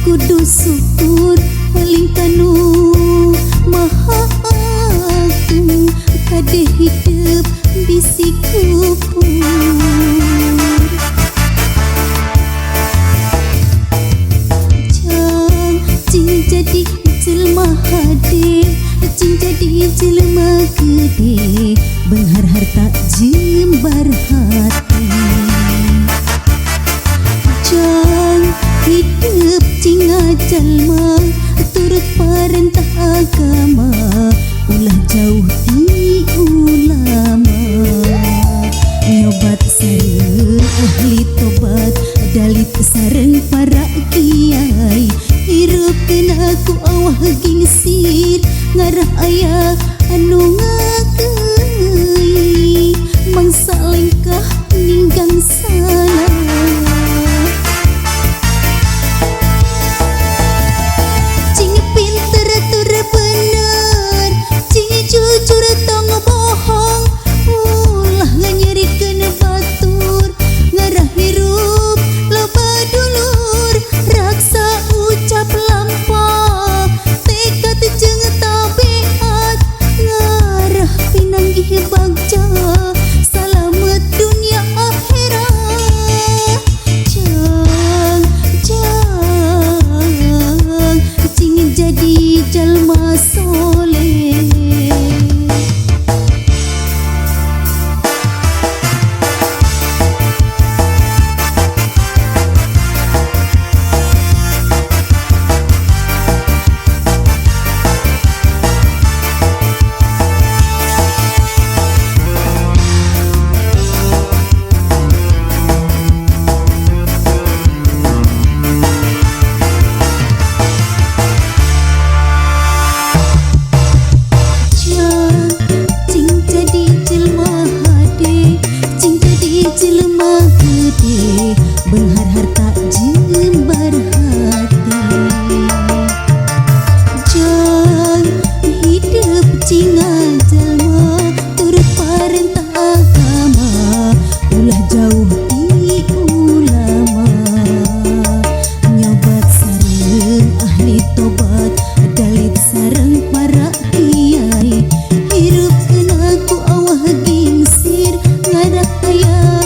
kudu syukur lingkanu maha agung kade hidup bisi kupur. Cing jadi jelma hade, cing jadi jelma gede, benghar harta jembar hati. Jang hidup cing jalma turut perintah agama, ulah jauh di ulama. Nyobat sareng ahli tobat, dalit sareng para kiai. Hirup kena ku awah gingsir, ngarah ayah anu ngakei, mangsa lengkah ninggang salah. Cing pinter tur bener, cing jujur tong bohong, ulah nganyerikeun batur, ngarah hirup loba dulur, raksa ucap lampah, tekad jeung tabiat, ngarah pinanggih bagja, salamet dunia akhirat. Jang cing jadi jalma soleh. Benghar harta jembar hati. Jang hidup cinga jalma turut perintah agama, ulah jauh di ulama. Nyobat sareng ahli tobat, dalit sareng para kiai. Hirup kena ku awah gingsir, ngarah aya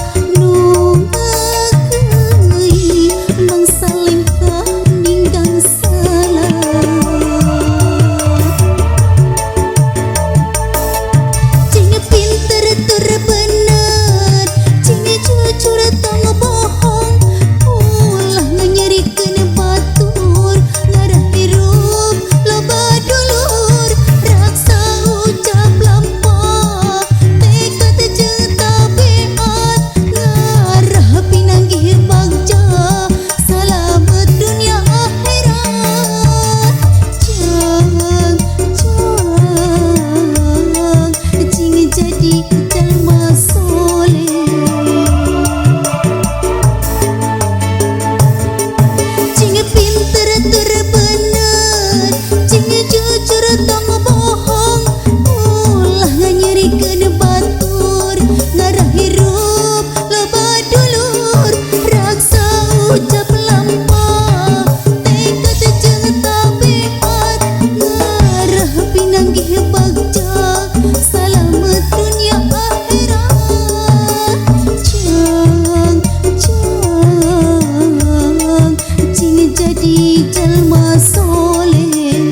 jalma soleh.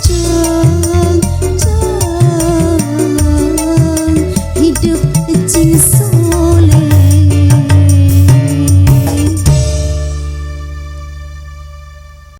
Jang hidup cing